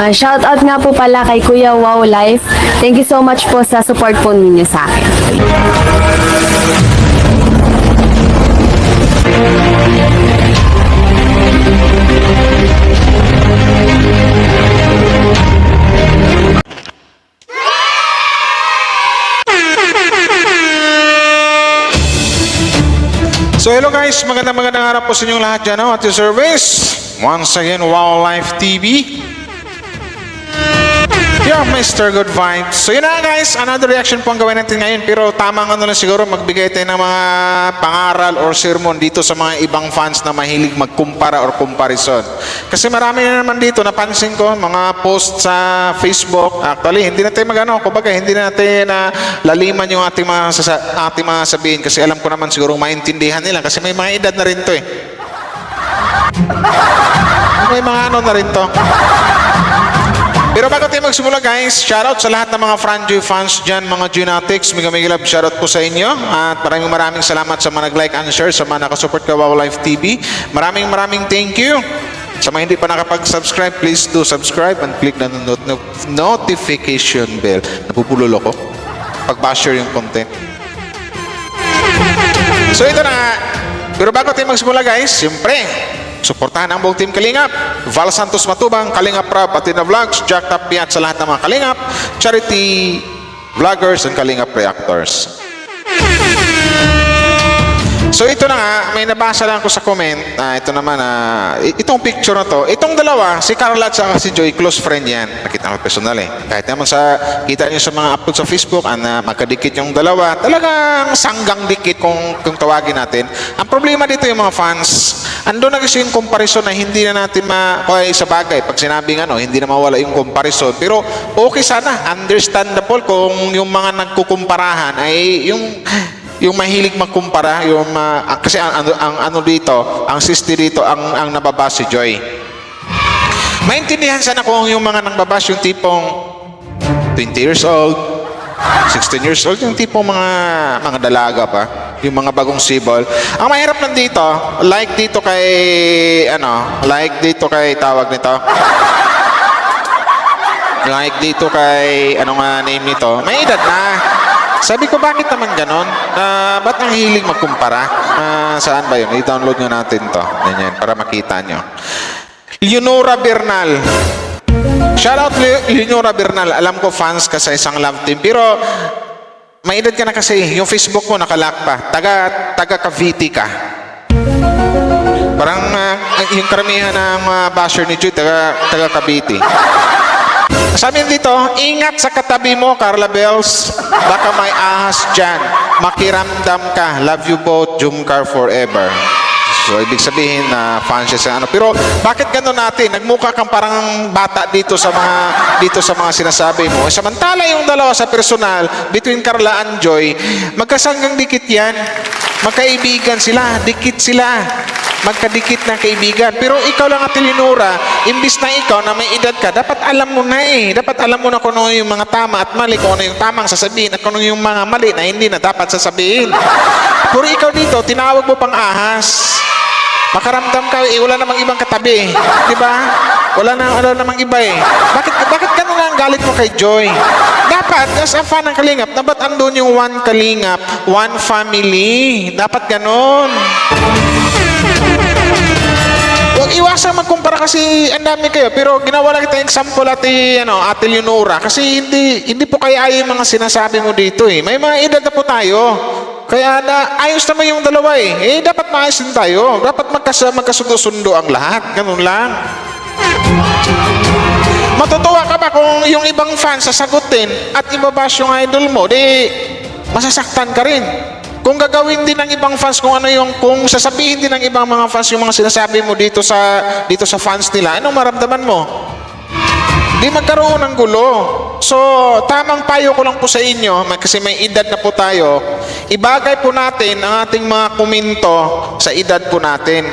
Shoutout nga po pala kay Kuya Wow Life. Thank you so much po sa support po ninyo sa akin. So hello guys, magandang araw po sa inyong lahat dyan at your service. Once again, Wow Life TV. Yeah, Mr. Good Vibes. So yun na guys, another reaction po ang gawin natin ngayon. Pero tamang ano na siguro, magbigay tayo ng mga pangaral or sermon dito sa mga ibang fans na mahilig magkumpara or comparison. Kasi marami na naman dito, napansin ko, mga post sa Facebook. Actually, hindi natin magano, kumbaga, hindi natin na laliman yung ating mga sabihin. Kasi alam ko naman siguro maintindihan nila. Kasi may mga edad na rin to eh. May mga ano na rin to. Pero bago tayo magsimula guys, shoutout sa lahat ng mga Franjoy fans dyan, mga Genetics, mega love shoutout po sa inyo. At maraming salamat sa mga nag-like and share, sa mga nakasupport ka Wow Life TV. Maraming thank you. Sa mga hindi pa nakapag-subscribe, please do subscribe and click na notification bell. Napupulol ako pag-basher yung content. So ito na nga. Pero bago tayo magsimula guys, siyempre, suportahan ang buong Team Kalingap, Val Santos Matubang, Kalingap Rap, Atina Vlogs, Jack Tapiat sa lahat ng mga Kalingap, Charity Vloggers, and Kalingap Reactors. So ito na nga, may nabasa lang ko sa comment, ito naman, itong picture na to, itong dalawa, si Carla at saka si Joy, close friend yan, nakita ko personal eh. Kahit naman kita nyo sa mga upload sa Facebook, magkadikit yung dalawa, talagang sanggang dikit kung tawagin natin. Ang problema dito yung mga fans, ando na kasi yung comparison na hindi na natin sa bagay, pag sinabing hindi na mawala yung comparison, pero okay sana, understandable kung yung mga nagkukumparahan ay yung mahilig magkumpara, kasi ang dito, ang sister dito, ang nababas si Joy. Maintindihan sana kung yung mga nangbabas, yung tipong 20 years old, 16 years old, yung tipong mga dalaga pa, yung mga bagong sibol. Ang mahirap nandito, like dito kay tawag nito. Like dito kay, name nito, may edad na. Sabi ko, bakit naman ganon? Ba't ang hilig magkumpara? Saan ba yun? I-download nyo natin to. Ganyan, para makita nyo. Leonora Bernal. Shoutout Leonora Bernal. Alam ko fans ka sa isang love team. Pero, may edad ka na kasi. Yung Facebook mo nakalock pa. Taga Cavite ka. Parang yung karamihan ng basher ni Jude, taga Cavite. Sabi dito, ingat sa katabi mo, Carla Bells. Baka may ahas dyan. Makiramdam ka. Love you both, Jumcar forever. So, ibig sabihin na fans siya sa Pero, bakit gano'n natin? Nagmukha kang parang bata dito sa mga sinasabi mo. Samantala yung dalawa sa personal, between Carla and Joy, magkasanggang dikit yan. Magkaibigan sila. Dikit sila. Magkadikit na kaibigan. Pero ikaw lang at Leonora, imbis na ikaw na may edad ka, dapat alam mo na eh. Dapat alam mo na kung ano yung mga tama at mali, kung ano yung tamang sasabihin at kung ano yung mga mali na hindi na dapat sasabihin. Pero ikaw dito, tinawag mo pang ahas. Makaramdam ka, wala namang ibang katabi. Diba? Wala namang iba eh. Bakit ganun ang galit mo kay Joy? Dapat, as a fan ng Kalingap, dapat andun yung one Kalingap, one family. Dapat ganun. Huwag iwasan magkumpara kasi ang dami kayo. Pero ginawa lang kita example Ate Leonora. Kasi hindi po kaya yung mga sinasabi mo dito eh. May mga edad na po tayo. Kaya ayos naman yung dalawa eh. Dapat maayos din tayo. Dapat magkasundo-sundo ang lahat. Ganun lang. Matutuwa ka ba kung yung ibang fans sasagutin at ibabash yung idol mo? Masasaktan ka rin. Kung gagawin din ng ibang fans kung sasabihin din ng ibang mga fans yung mga sinasabi mo dito sa fans nila, anong maramdaman mo? Di magkaroon ng gulo. So, tamang payo ko lang po sa inyo, kasi may edad na po tayo, ibagay po natin ang ating mga komento sa edad po natin.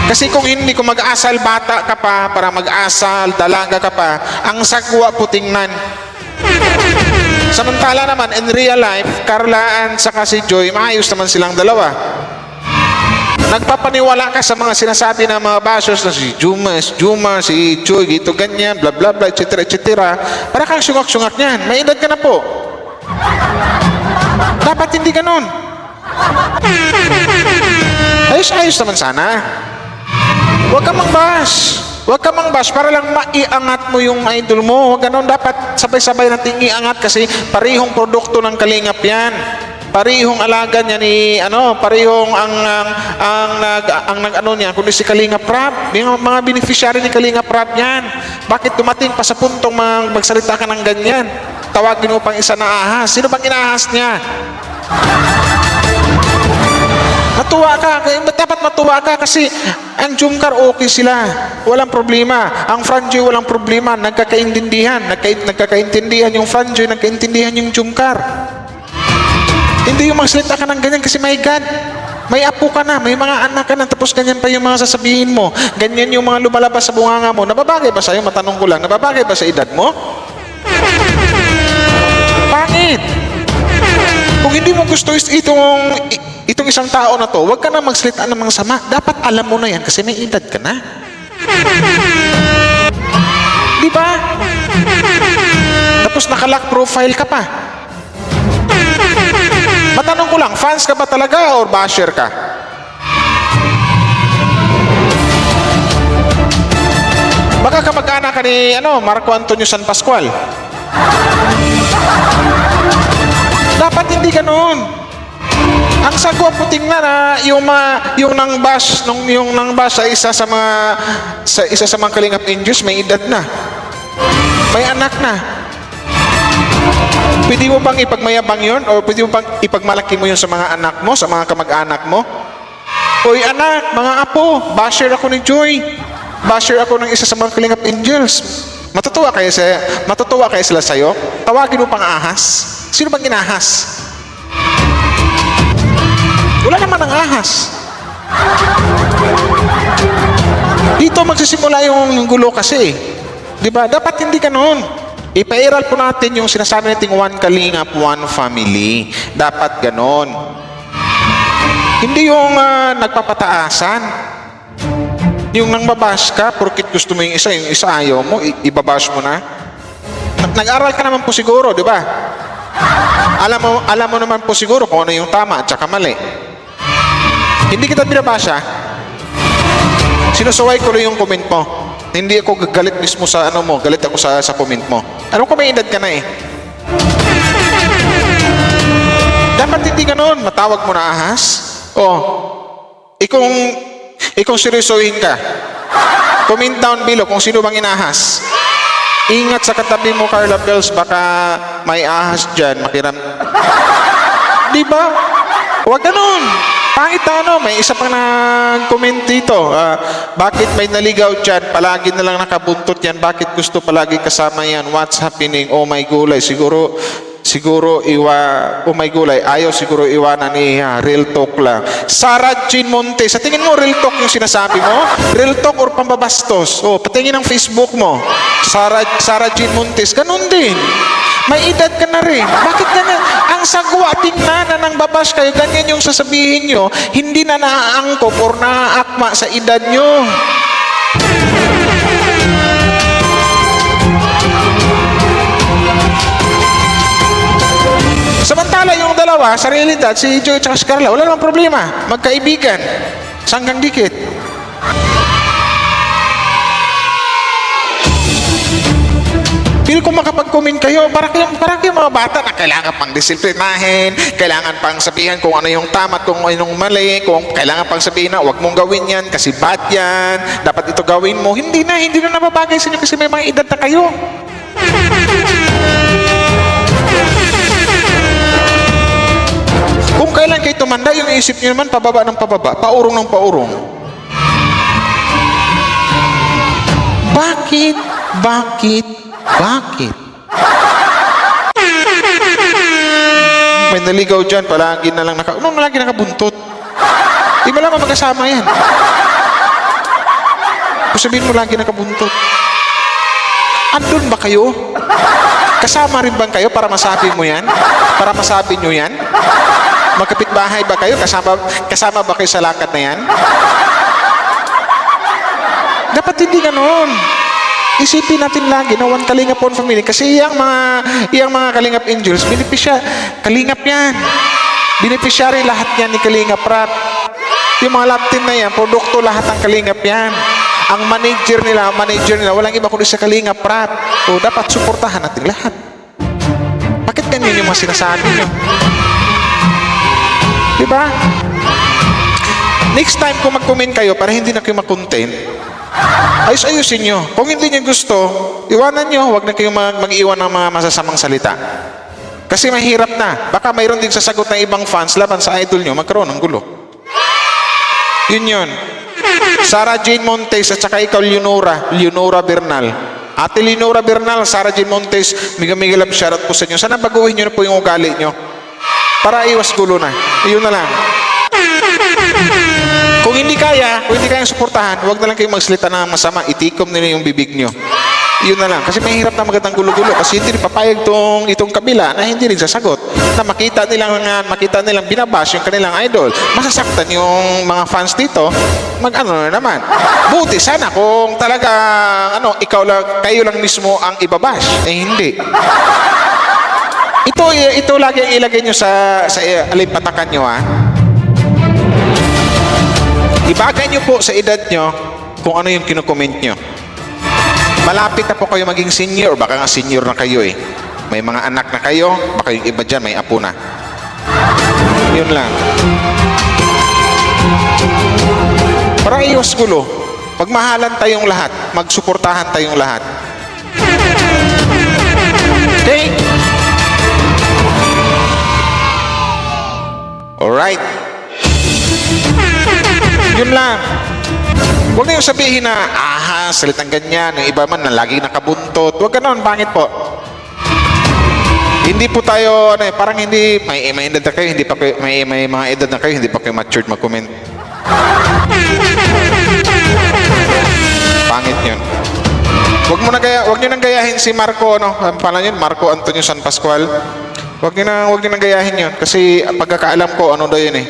Kasi kung mag-asal bata ka pa, para mag-asal dalaga ka pa, ang sagwa po tingnan. Samantala naman, in real life, Carla and saka si Joy, maayos naman silang dalawa. Nagpapaniwala ka sa mga sinasabi ng mga bashers na si Juma, si Joy, gito ganyan, bla bla bla, etc. Para kang sungak-sungak niyan. May edad ka na po. Dapat hindi ganun. Ayos-ayos naman sana. Huwag ka mang-bash. Huwag ka mang-bash para lang maiangat mo yung idol mo. Huwag ganun. Dapat sabay-sabay natin iangat kasi parihong produkto ng Kalingap yan. Parihong alaga niya ni parihong ang nag-ano niya kundi si Kalingap Rap. Yung mga beneficiary ni Kalingap Rap yan. Bakit dumating pa sa puntong magsalita ka ng ganyan? Tawagin mo pang isa na ahas. Sino bang inahas niya? Natuwa ka. Dapat matuwa ka kasi ang Jumcar okay sila. Walang problema. Ang Franjoy walang problema. Nagkakaintindihan. Nagkakaintindihan yung Franjoy. Nagkaintindihan yung Jumcar. Hindi yung magsalita ka ng ganyan kasi my God, may apo ka na, may mga anak ka na, tapos ganyan pa yung mga sasabihin mo. Ganyan yung mga lumalabas sa bunganga mo. Nababagay ba sa'yo? Matanong ko lang, nababagay ba sa edad mo? Pangit! Kung hindi mo gusto itong isang tao na to, huwag ka na magsalita ng mga sama. Dapat alam mo na yan kasi may edad ka na. Di ba? Tapos nakalock profile ka pa. Matanong ko lang, fans ka ba talaga or basher ka? Baka kamag-anak ka ni Marco Antonio San Pascual. Dapat hindi ganoon. Ang sagwa po tingnan yung nang bash sa isa sa mga Kalingap Angels may edad na. May anak na. Pwede mo bang ipagmayabang yun? O pwede mo bang ipagmalaki mo yun sa mga anak mo, sa mga kamag-anak mo? Uy anak, mga apo, basher ako ni Joy. Basher ako ng isa sa mga Kalingap Angels. Matutuwa kayo sila sa'yo? Tawagin mo pang ahas? Sino bang inahas? Wala naman ang ahas. Dito magsisimula yung gulo kasi. Diba? Dapat hindi ka noon. Ipairal po natin yung sinasabi nating one Kalingap, one family. Dapat ganon. Hindi yung nagpapataasan. Yung nang babash ka, porkit gusto mo yung isa ayaw mo, ibabash mo na. Nag-aral ka naman po siguro, di ba? Alam mo naman po siguro kung ano yung tama at saka mali. Hindi kita binabasha. Sinusuway ko lang yung comment mo. Hindi ako galit mismo sa galit ako sa comment mo. Alam ko may edad ka na eh. Dapat hindi ganon, matawag mo na ahas. Ikong seryosohin ka. Comment down below kung sino bang inahas. Ingat sa katabi mo, Carla Bells, baka may ahas dyan, makiram. Di ba? Huwag ganon. Pangit may isa pang nag-comment dito. Bakit may naligaw dyan? Palagi na lang nakabuntot yan. Bakit gusto palagi kasama yan? What's happening? Oh my gulay. Siguro oh my gulay. Ayaw siguro iwanan niya. Real talk lang. Sarah Jean Montes. Sa tingin mo, real talk yung sinasabi mo? Real talk or pambabastos? Patingin ang Facebook mo. Sarah Jean Montes. Ganun din. May edad ka na rin. Bakit ganun? Ang sagwa, tingnan na nang babash kayo, ganyan yung sasabihin nyo, hindi na naaangkop or naaakma sa edad nyo. Samantala yung dalawa, sa realidad, si Joy at si Carla, wala namang problema. Magkaibigan. Sanggang dikit. Pero kung makapag-comment kayo, para kayo mga bata na kailangan pang disiplinahin, kailangan pang sabihan kung ano yung tama at kung ano yung mali, kung kailangan pang sabihin na huwag mong gawin yan kasi bad yan, dapat ito gawin mo. Hindi na nababagay sa inyo kasi may mga edad na kayo. Kung kailan kayo tumanda, yung isip nyo naman pababa ng pababa, paurong ng paurong. Bakit? May naligaw dyan, palagi na lang lagi nakabuntot. Di mo lang magkasama yan. Kung sabihin mo lagi nakabuntot. Andun ba kayo? Kasama rin bang kayo para masabi mo yan? Para masabi nyo yan? Magkapit-bahay ba kayo? Kasama ba kayo sa lakad na yan? Dapat hindi ganon. Isipin natin lagi na one Kalingap one family. Kasi iyang mga Kalingap Angels, Kalingap yan. Beneficiary lahat yan ni Kalingap Rap. Yung mga lab team na yan, produkto lahat ng Kalingap yan. Ang manager nila, walang iba kundi sa Kalingap Rap. O dapat suportahan natin lahat. Bakit ganyan yung mga sinasabi nyo? Diba? Next time kung mag-comment kayo para hindi na kayo mag-content, ayusin nyo. Kung hindi nyo gusto, iwanan nyo. Huwag na kayong mag-iwan ng mga masasamang salita. Kasi mahirap na. Baka mayroon din sasagot ng ibang fans laban sa idol nyo, magkaroon ng gulo. Yun. Sarah Jane Montes at saka ikaw, Leonora Bernal. Ate Leonora Bernal, Sarah Jane Montes, Miguel love shoutout po sa inyo. Sana baguhin nyo na po yung ugali nyo. Para iwas gulo na. Iyon na lang. Kung hindi kayang suportahan, huwag na lang kayong magsalita ng masama. Itikom nila yung bibig nyo. Yun na lang. Kasi mahirap na magandang gulo-gulo. Kasi hindi rin papayag itong kabila na hindi rin sasagot. Na makita nilang binabash yung kanilang idol. Masasaktan yung mga fans dito. Mag-ano na naman. Buti sana kung talaga, kayo lang mismo ang ibabash. Hindi. Ito lagi ang ilagay nyo sa alimpatakan nyo, ha? Ibagay nyo po sa edad nyo kung ano yung kinukomment nyo. Malapit na po kayo maging senior, baka nga senior na kayo eh. May mga anak na kayo, baka yung iba dyan may apo na. Yun lang. Para iwas gulo, pagmahalan tayong lahat, magsuportahan tayong lahat. Okay? Alright. Yun lang. Huwag na yung sabihin na, salitang ganyan, yung iba man na lagi nakabuntot. Huwag ganon, pangit po. Hindi po tayo, parang hindi, may edad na kayo, hindi pa kayo, may mga edad na kayo, hindi pa kayo matured mag-comment. Pangit yun. Huwag nyo nang gayahin si Marco, ang pangalan yun, Marco Antonio San Pascual. Huwag nyo nang gayahin yun, kasi pagkakaalam ko, ano daw yun eh.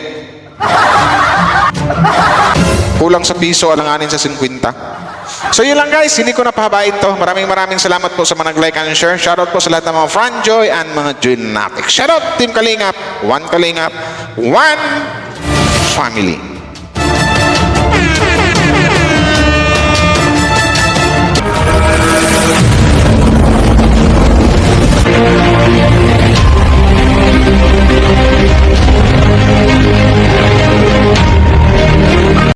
Kulang sa piso, alanganin sa 50. So yun lang guys, hindi ko napahabain to. Maraming salamat po sa mga nag-like and share. Shoutout po sa lahat ng mga Franjoy and mga Junatics. Shoutout Team Kalingap, one family.